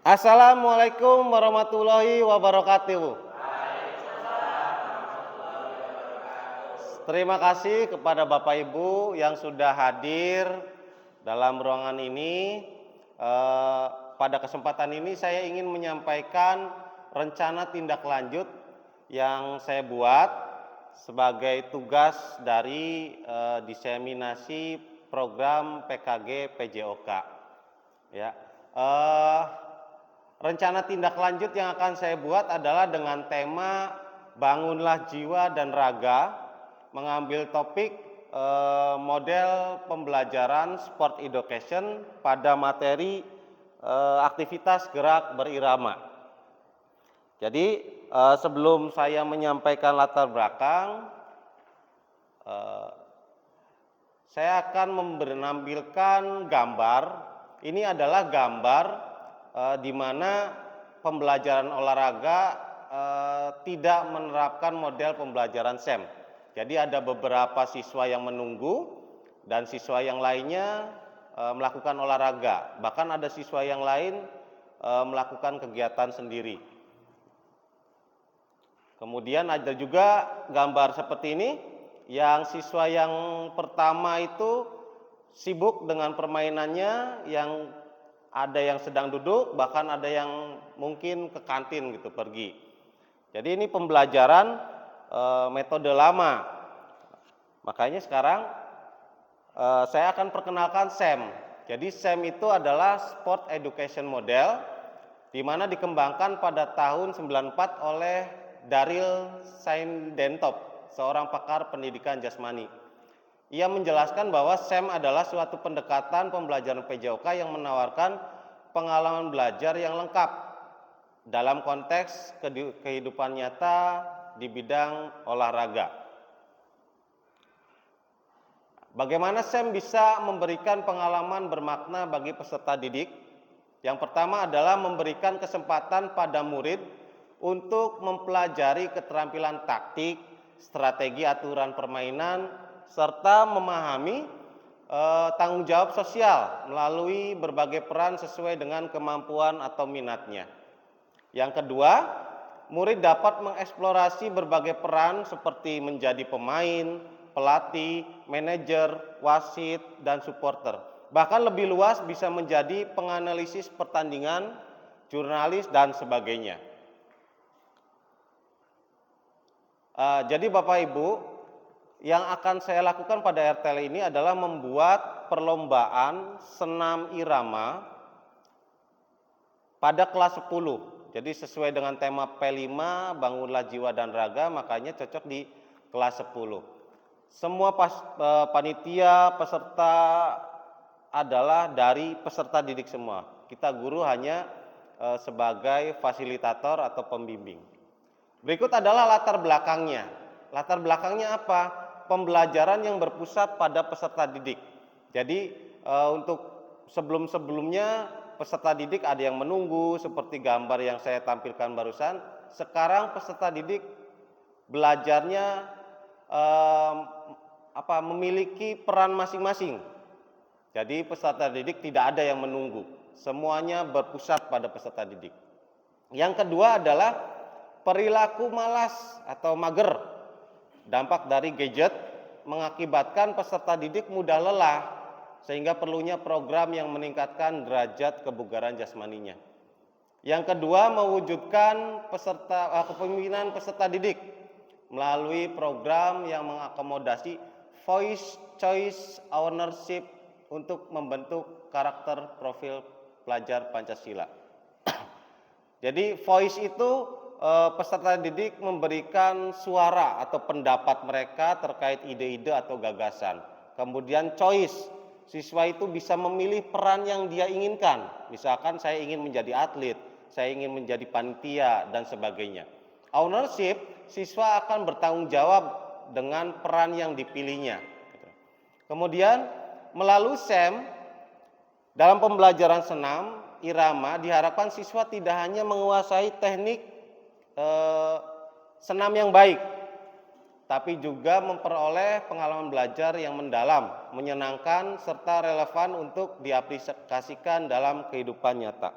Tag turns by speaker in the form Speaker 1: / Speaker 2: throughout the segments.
Speaker 1: Assalamualaikum warahmatullahi wabarakatuh. Terima kasih kepada Bapak Ibu yang sudah hadir dalam ruangan ini. Pada kesempatan ini saya ingin menyampaikan rencana tindak lanjut yang saya buat sebagai tugas dari diseminasi program PKG PJOK. Ya, rencana tindak lanjut yang akan saya buat adalah dengan tema Bangunlah Jiwa dan Raga, mengambil topik model pembelajaran sport education pada materi aktivitas gerak berirama. Jadi sebelum saya menyampaikan latar belakang, saya akan menampilkan gambar. Ini adalah gambar di mana pembelajaran olahraga tidak menerapkan model pembelajaran SEM. Jadi ada beberapa siswa yang menunggu dan siswa yang lainnya melakukan olahraga. Bahkan ada siswa yang lain melakukan kegiatan sendiri. Kemudian ada juga gambar seperti ini, yang siswa yang pertama itu sibuk dengan permainannya, yang ada yang sedang duduk, bahkan ada yang mungkin ke kantin gitu pergi. Jadi ini pembelajaran metode lama. Makanya sekarang saya akan perkenalkan SEM. Jadi SEM itu adalah Sport Education Model, di mana dikembangkan pada tahun 94 oleh Daryl Saindentop, seorang pakar pendidikan jasmani. Ia menjelaskan bahwa SEM adalah suatu pendekatan pembelajaran PJOK yang menawarkan pengalaman belajar yang lengkap dalam konteks kehidupan nyata di bidang olahraga. Bagaimana SEM bisa memberikan pengalaman bermakna bagi peserta didik? Yang pertama adalah memberikan kesempatan pada murid untuk mempelajari keterampilan taktik, strategi aturan permainan, serta memahami tanggung jawab sosial melalui berbagai peran sesuai dengan kemampuan atau minatnya. Yang kedua, murid dapat mengeksplorasi berbagai peran seperti menjadi pemain, pelatih, manajer, wasit, dan supporter. Bahkan lebih luas bisa menjadi penganalisis pertandingan, jurnalis, dan sebagainya. Jadi Bapak Ibu, yang akan saya lakukan pada RTL ini adalah membuat perlombaan senam irama pada kelas 10. Jadi sesuai dengan tema P5, Bangunlah Jiwa dan Raga, makanya cocok di kelas 10. Semua panitia peserta adalah dari peserta didik semua. Kita guru hanya sebagai fasilitator atau pembimbing. Berikut adalah latar belakangnya. Latar belakangnya apa? Pembelajaran yang berpusat pada peserta didik. Jadi untuk sebelum-sebelumnya peserta didik ada yang menunggu seperti gambar yang saya tampilkan barusan. Sekarang peserta didik belajarnya memiliki peran masing-masing. Jadi peserta didik tidak ada yang menunggu, semuanya berpusat pada peserta didik. Yang kedua adalah perilaku malas atau mager. Dampak dari gadget mengakibatkan peserta didik mudah lelah, sehingga perlunya program yang meningkatkan derajat kebugaran jasmaninya. Yang kedua, mewujudkan kepemimpinan peserta didik melalui program yang mengakomodasi voice choice ownership untuk membentuk karakter profil pelajar Pancasila. Jadi voice itu peserta didik memberikan suara atau pendapat mereka terkait ide-ide atau gagasan. Kemudian choice, siswa itu bisa memilih peran yang dia inginkan. Misalkan saya ingin menjadi atlet, saya ingin menjadi panitia, dan sebagainya. Ownership, siswa akan bertanggung jawab dengan peran yang dipilihnya. Kemudian melalui SEM, dalam pembelajaran senam irama diharapkan siswa tidak hanya menguasai teknik senam yang baik, tapi juga memperoleh pengalaman belajar yang mendalam, menyenangkan, serta relevan untuk diaplikasikan dalam kehidupan nyata.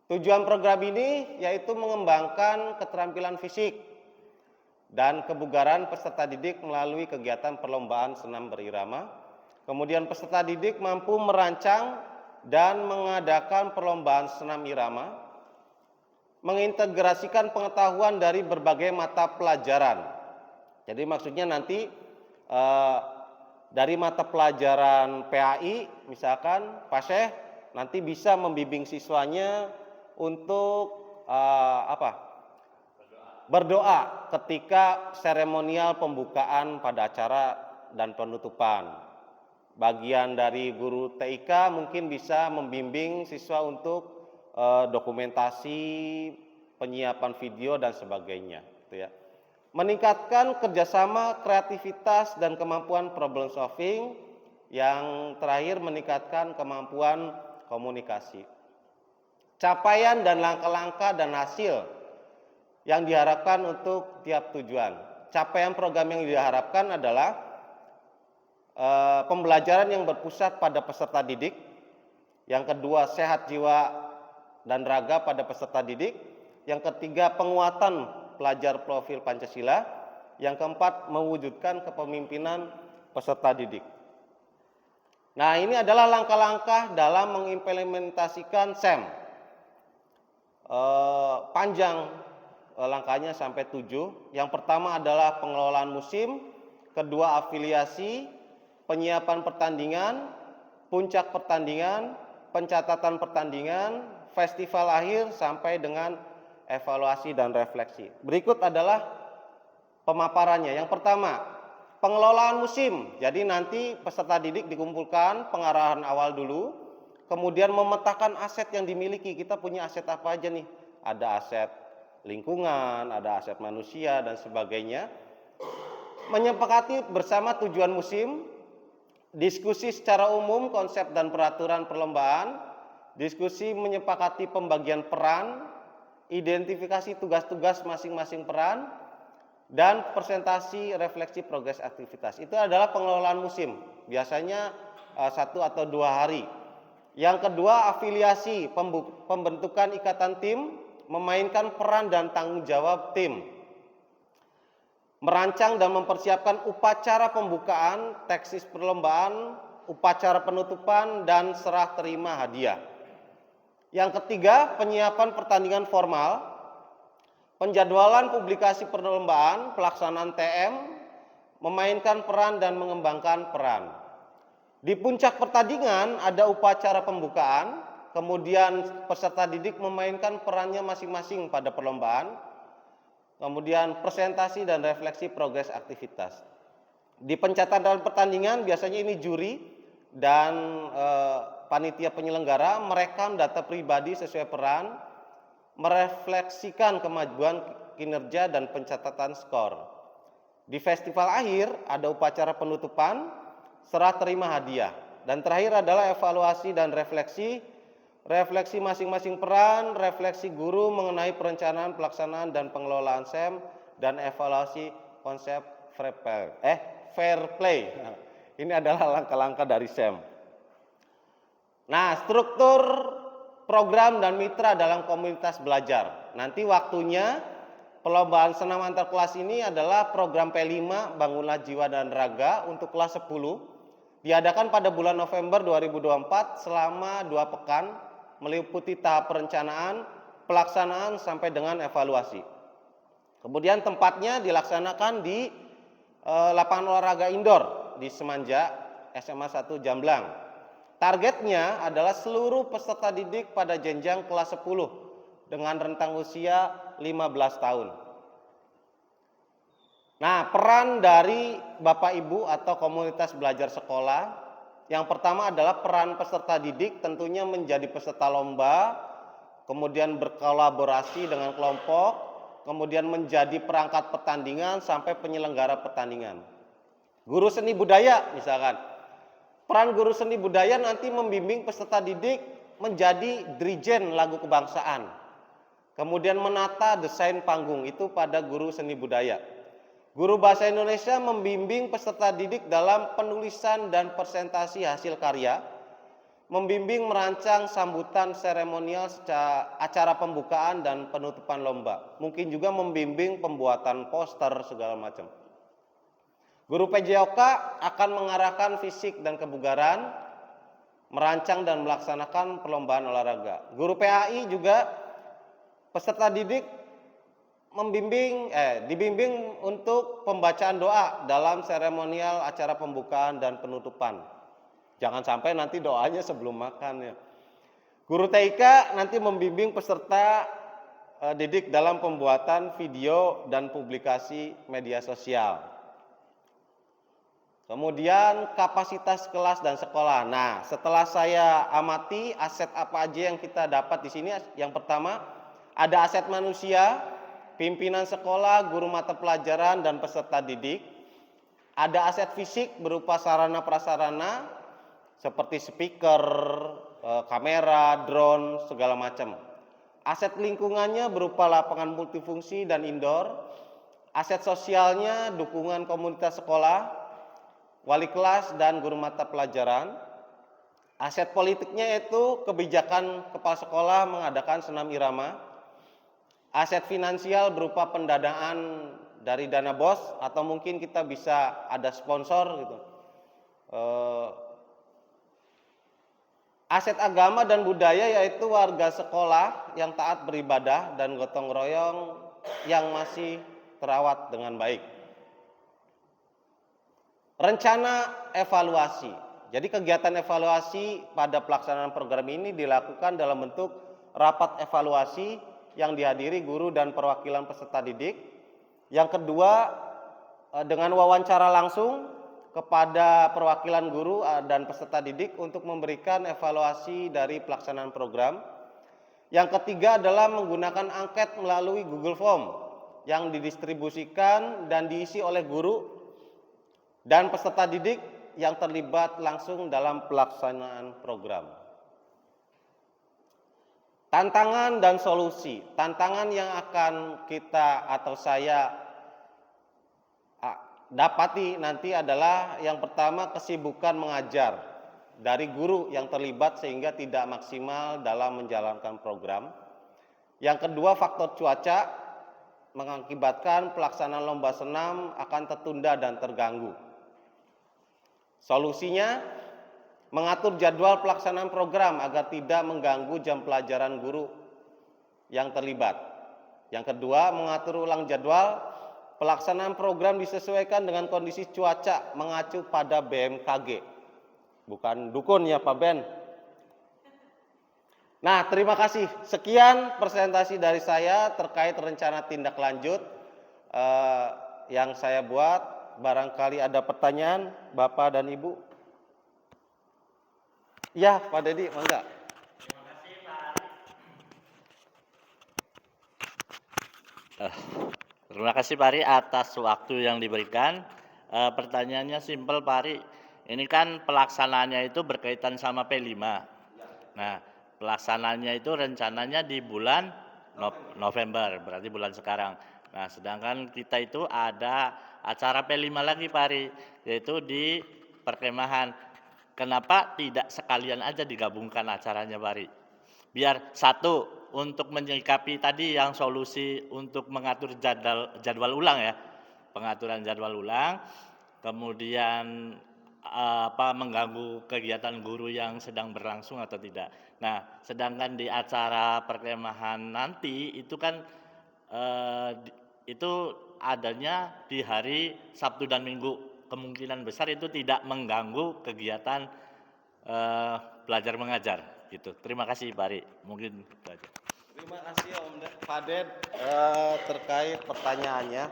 Speaker 1: Tujuan program ini yaitu mengembangkan keterampilan fisik dan kebugaran peserta didik melalui kegiatan perlombaan senam berirama. Kemudian peserta didik mampu merancang dan mengadakan perlombaan senam irama, mengintegrasikan pengetahuan dari berbagai mata pelajaran. Jadi maksudnya nanti dari mata pelajaran PAI misalkan Pak Syekh nanti bisa membimbing siswanya untuk berdoa ketika seremonial pembukaan pada acara dan penutupan. Bagian dari guru TIK mungkin bisa membimbing siswa untuk dokumentasi, penyiapan video dan sebagainya, gitu ya. Meningkatkan kerjasama, kreativitas dan kemampuan problem solving. Yang terakhir meningkatkan kemampuan komunikasi. Capaian dan langkah-langkah dan hasil yang diharapkan untuk tiap tujuan. Capaian program yang diharapkan adalah pembelajaran yang berpusat pada peserta didik. Yang kedua, sehat jiwa dan raga pada peserta didik. Yang ketiga, penguatan pelajar profil Pancasila. Yang keempat, mewujudkan kepemimpinan peserta didik. Nah, ini adalah langkah-langkah dalam mengimplementasikan SEM. Panjang langkahnya sampai 7. Yang pertama adalah pengelolaan musim, kedua afiliasi, penyiapan pertandingan, puncak pertandingan, pencatatan pertandingan, festival akhir sampai dengan evaluasi dan refleksi. Berikut adalah pemaparannya. Yang pertama, pengelolaan musim. Jadi nanti peserta didik dikumpulkan pengarahan awal dulu, kemudian memetakan aset yang dimiliki. Kita punya aset apa aja nih? Ada aset lingkungan, ada aset manusia dan sebagainya. Menyepakati bersama tujuan musim, diskusi secara umum konsep dan peraturan perlombaan, diskusi menyepakati pembagian peran, identifikasi tugas-tugas masing-masing peran, dan presentasi refleksi progres aktivitas. Itu adalah pengelolaan musim, biasanya 1 atau 2 hari. Yang kedua, afiliasi, pembentukan ikatan tim, memainkan peran dan tanggung jawab tim. Merancang dan mempersiapkan upacara pembukaan, teknis perlombaan, upacara penutupan, dan serah terima hadiah. Yang ketiga, penyiapan pertandingan formal, penjadwalan publikasi perlombaan, pelaksanaan TM, memainkan peran dan mengembangkan peran. Di puncak pertandingan ada upacara pembukaan, kemudian peserta didik memainkan perannya masing-masing pada perlombaan, kemudian presentasi dan refleksi progres aktivitas. Di pencatatan pertandingan biasanya ini juri dan panitia penyelenggara merekam data pribadi sesuai peran, merefleksikan kemajuan kinerja dan pencatatan skor. Di festival akhir ada upacara penutupan, serah terima hadiah, dan terakhir adalah evaluasi dan refleksi masing-masing peran, refleksi guru mengenai perencanaan, pelaksanaan dan pengelolaan SEM, dan evaluasi konsep fair play. Ini adalah langkah-langkah dari SEM. Nah, struktur program dan mitra dalam komunitas belajar. Nanti waktunya perlombaan senam antar kelas ini adalah program P5 Bangunlah Jiwa dan Raga untuk kelas 10. Diadakan pada bulan November 2024 selama 2 pekan, meliputi tahap perencanaan, pelaksanaan sampai dengan evaluasi. Kemudian tempatnya dilaksanakan di lapangan olahraga indoor di Semanja SMA 1 Jamblang. Targetnya adalah seluruh peserta didik pada jenjang kelas 10 dengan rentang usia 15 tahun. Nah, peran dari Bapak Ibu atau komunitas belajar sekolah, yang pertama adalah peran peserta didik tentunya menjadi peserta lomba, kemudian berkolaborasi dengan kelompok, kemudian menjadi perangkat pertandingan sampai penyelenggara pertandingan. Guru seni budaya misalkan, peran guru seni budaya nanti membimbing peserta didik menjadi dirijen lagu kebangsaan, kemudian menata desain panggung, itu pada guru seni budaya. Guru bahasa Indonesia membimbing peserta didik dalam penulisan dan presentasi hasil karya, membimbing merancang sambutan seremonial acara pembukaan dan penutupan lomba. Mungkin juga membimbing pembuatan poster segala macam. Guru PJOK akan mengarahkan fisik dan kebugaran, merancang dan melaksanakan perlombaan olahraga. Guru PAI juga peserta didik dibimbing untuk pembacaan doa dalam seremonial acara pembukaan dan penutupan. Jangan sampai nanti doanya sebelum makan ya. Guru TIK nanti membimbing peserta didik dalam pembuatan video dan publikasi media sosial. Kemudian kapasitas kelas dan sekolah. Nah, setelah saya amati aset apa aja yang kita dapat di sini, yang pertama ada aset manusia, pimpinan sekolah, guru mata pelajaran dan peserta didik. Ada aset fisik berupa sarana prasarana seperti speaker, kamera, drone, segala macam. Aset lingkungannya berupa lapangan multifungsi dan indoor. Aset sosialnya dukungan komunitas sekolah, wali kelas dan guru mata pelajaran. Aset politiknya yaitu kebijakan kepala sekolah mengadakan senam irama. Aset finansial berupa pendanaan dari dana BOS atau mungkin kita bisa ada sponsor gitu. Aset agama dan budaya yaitu warga sekolah yang taat beribadah dan gotong royong yang masih terawat dengan baik. Rencana evaluasi. Jadi kegiatan evaluasi pada pelaksanaan program ini dilakukan dalam bentuk rapat evaluasi yang dihadiri guru dan perwakilan peserta didik. Yang kedua, dengan wawancara langsung kepada perwakilan guru dan peserta didik untuk memberikan evaluasi dari pelaksanaan program. Yang ketiga adalah menggunakan angket melalui Google Form yang didistribusikan dan diisi oleh guru dan peserta didik yang terlibat langsung dalam pelaksanaan program. Tantangan dan solusi. Tantangan yang akan kita atau saya dapati nanti adalah yang pertama kesibukan mengajar dari guru yang terlibat sehingga tidak maksimal dalam menjalankan program. Yang kedua faktor cuaca mengakibatkan pelaksanaan lomba senam akan tertunda dan terganggu. Solusinya mengatur jadwal pelaksanaan program agar tidak mengganggu jam pelajaran guru yang terlibat. Yang kedua mengatur ulang jadwal pelaksanaan program disesuaikan dengan kondisi cuaca mengacu pada BMKG. Bukan dukun ya Pak Ben. Nah, terima kasih. Sekian presentasi dari saya terkait rencana tindak lanjut yang saya buat. Barangkali ada pertanyaan Bapak dan Ibu. Ya, Pak Dedi, mangga.
Speaker 2: Terima kasih Pak Ari. Terima kasih Pak Ari atas waktu yang diberikan. Pertanyaannya simpel Pak Ari. Ini kan pelaksanaannya itu berkaitan sama P5. Nah, pelaksanaannya itu rencananya di bulan November, berarti bulan sekarang. Nah, sedangkan kita itu ada acara P5 lagi Pak Ari, yaitu di perkemahan. Kenapa tidak sekalian aja digabungkan acaranya Pak Ari? Biar satu, untuk menyikapi tadi yang solusi untuk mengatur jadwal ulang ya, pengaturan jadwal ulang, kemudian mengganggu kegiatan guru yang sedang berlangsung atau tidak. Nah, sedangkan di acara perkemahan nanti itu kan itu adanya di hari Sabtu dan Minggu, kemungkinan besar itu tidak mengganggu kegiatan belajar mengajar gitu. Terima kasih Pak Ari, mungkin itu aja.
Speaker 1: Terima kasih Om Pak Ded terkait pertanyaannya.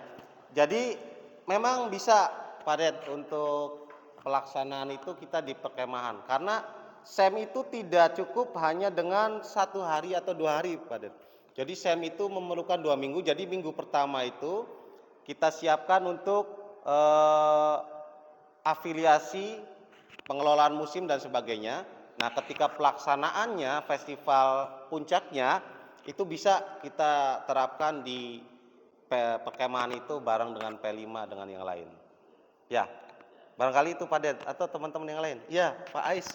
Speaker 1: Jadi memang bisa Pak Ded untuk pelaksanaan itu kita di perkemahan karena SEM itu tidak cukup hanya dengan 1 hari atau 2 hari Pak Ded. Jadi SEM itu memerlukan 2 minggu. Jadi minggu pertama itu kita siapkan untuk afiliasi pengelolaan musim dan sebagainya. Nah, ketika pelaksanaannya festival puncaknya itu bisa kita terapkan di perkemahan itu bareng dengan P5 dengan yang lain. Ya, barangkali itu Pak Ded atau teman-teman yang lain. Ya, Pak Ais.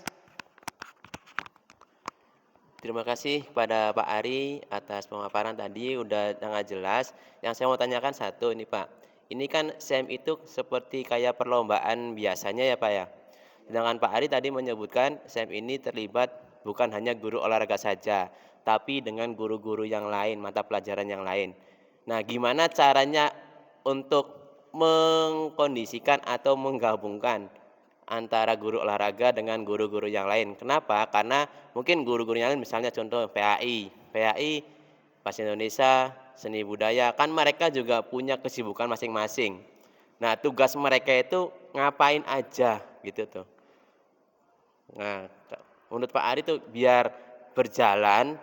Speaker 3: Terima kasih kepada Pak Ari atas pemaparan tadi udah sangat jelas. Yang saya mau tanyakan satu nih Pak. Ini kan SEM itu seperti kayak perlombaan biasanya ya Pak ya. Sedangkan Pak Ari tadi menyebutkan SEM ini terlibat bukan hanya guru olahraga saja, tapi dengan guru-guru yang lain, mata pelajaran yang lain. Nah, gimana caranya untuk mengkondisikan atau menggabungkan antara guru olahraga dengan guru-guru yang lain? Kenapa? Karena mungkin guru-guru yang lain misalnya contoh PAI, Bahasa Indonesia, Seni Budaya, kan mereka juga punya kesibukan masing-masing. Nah, tugas mereka itu ngapain aja gitu tuh. Nah, menurut Pak Ari tuh biar berjalan,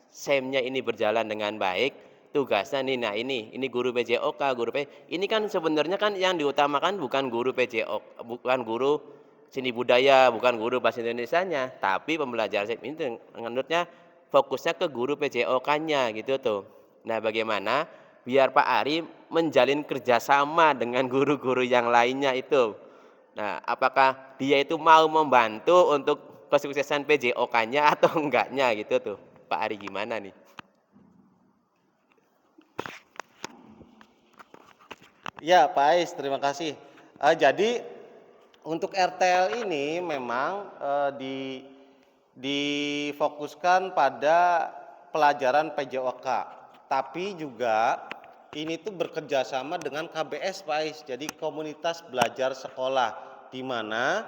Speaker 3: SEM-nya ini berjalan dengan baik, tugasnya nih, nah ini guru PJOK, guru P, ini kan sebenarnya kan yang diutamakan bukan guru PJOK, bukan guru seni budaya, bukan guru bahasa Indonesianya, tapi pembelajaran SEM ini menurutnya fokusnya ke guru PJOK-nya gitu tuh. Nah, bagaimana biar Pak Ari menjalin kerjasama dengan guru-guru yang lainnya itu? Nah, apakah dia itu mau membantu untuk kesuksesan PJOK-nya atau enggaknya gitu tuh. Pak Ari gimana nih?
Speaker 1: Ya, Pak Ais, terima kasih. Jadi untuk RTL ini memang difokuskan pada pelajaran PJOK, tapi juga ini tuh bekerja sama dengan KBS, Pak Ais. Jadi komunitas belajar sekolah, di mana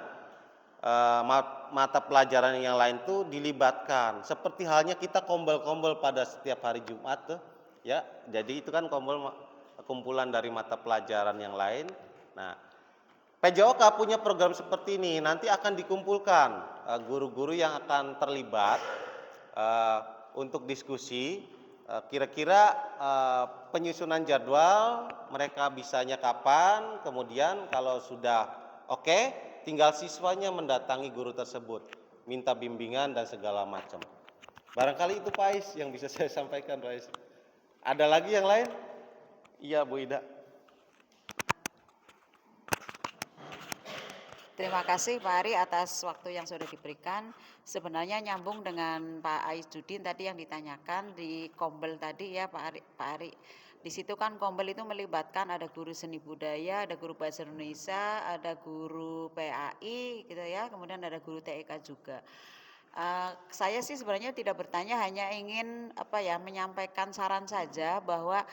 Speaker 1: mata pelajaran yang lain tuh dilibatkan. Seperti halnya kita kombel-kombel pada setiap hari Jumat tuh, ya. Jadi itu kan kumpulan dari mata pelajaran yang lain. Nah, PJOK punya program seperti ini. Nanti akan dikumpulkan guru-guru yang akan terlibat untuk diskusi. Kira-kira penyusunan jadwal mereka bisanya kapan. Kemudian kalau sudah oke, tinggal siswanya mendatangi guru tersebut, minta bimbingan dan segala macam. Barangkali itu Pak Ais yang bisa saya sampaikan, Pak Ais. Ada lagi yang lain? Iya, Bu Ida.
Speaker 4: Terima kasih Pak Ari atas waktu yang sudah diberikan. Sebenarnya nyambung dengan Pak Ais Judin tadi yang ditanyakan di Kombel tadi ya Pak Ari. Di situ kan Kombel itu melibatkan ada guru seni budaya, ada guru bahasa Indonesia, ada guru PAI gitu ya, kemudian ada guru TEK juga. Saya sih sebenarnya tidak bertanya, hanya ingin menyampaikan saran saja bahwa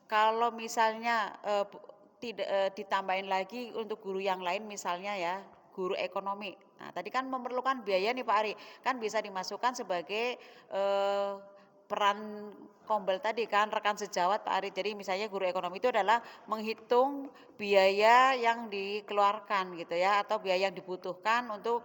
Speaker 4: kalau misalnya tidak ditambahin lagi untuk guru yang lain misalnya ya, guru ekonomi. Nah, tadi kan memerlukan biaya nih Pak Ari, kan bisa dimasukkan sebagai peran Kombel tadi kan, rekan sejawat Pak Ari. Jadi misalnya guru ekonomi itu adalah menghitung biaya yang dikeluarkan gitu ya, atau biaya yang dibutuhkan untuk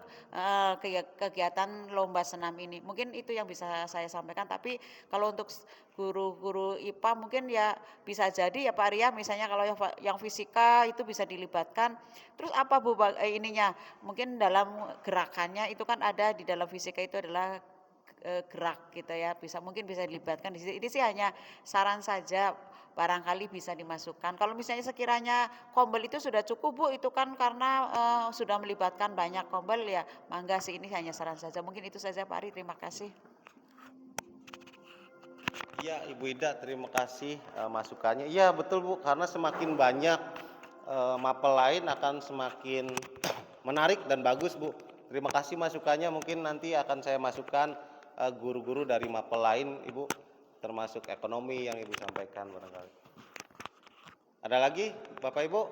Speaker 4: kegiatan lomba senam ini. Mungkin itu yang bisa saya sampaikan, tapi kalau untuk guru-guru IPA mungkin ya bisa jadi ya Pak Ari ya, misalnya kalau yang fisika itu bisa dilibatkan. Terus apa Bu ininya? Mungkin dalam gerakannya itu kan ada di dalam fisika itu adalah gerak gitu ya, mungkin bisa dilibatkan di situ. Ini sih hanya saran saja, barangkali bisa dimasukkan. Kalau misalnya sekiranya Kombel itu sudah cukup Bu, itu kan karena sudah melibatkan banyak Kombel ya, mangga sih, ini hanya saran saja. Mungkin itu saja Pak Ari, terima kasih.
Speaker 1: Iya, Ibu Ida, terima kasih masukannya. Iya, betul Bu, karena semakin banyak mapel lain akan semakin menarik dan bagus Bu. Terima kasih masukannya, mungkin nanti akan saya masukkan guru-guru dari mapel lain Ibu, termasuk ekonomi yang Ibu sampaikan barangkali. Ada lagi Bapak Ibu?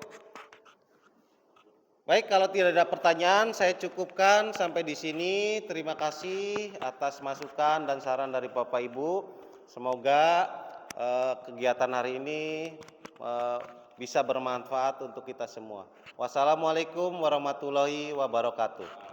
Speaker 1: Baik, kalau tidak ada pertanyaan saya cukupkan sampai di sini. Terima kasih atas masukan dan saran dari Bapak Ibu. Semoga kegiatan hari ini bisa bermanfaat untuk kita semua. Wassalamualaikum warahmatullahi wabarakatuh.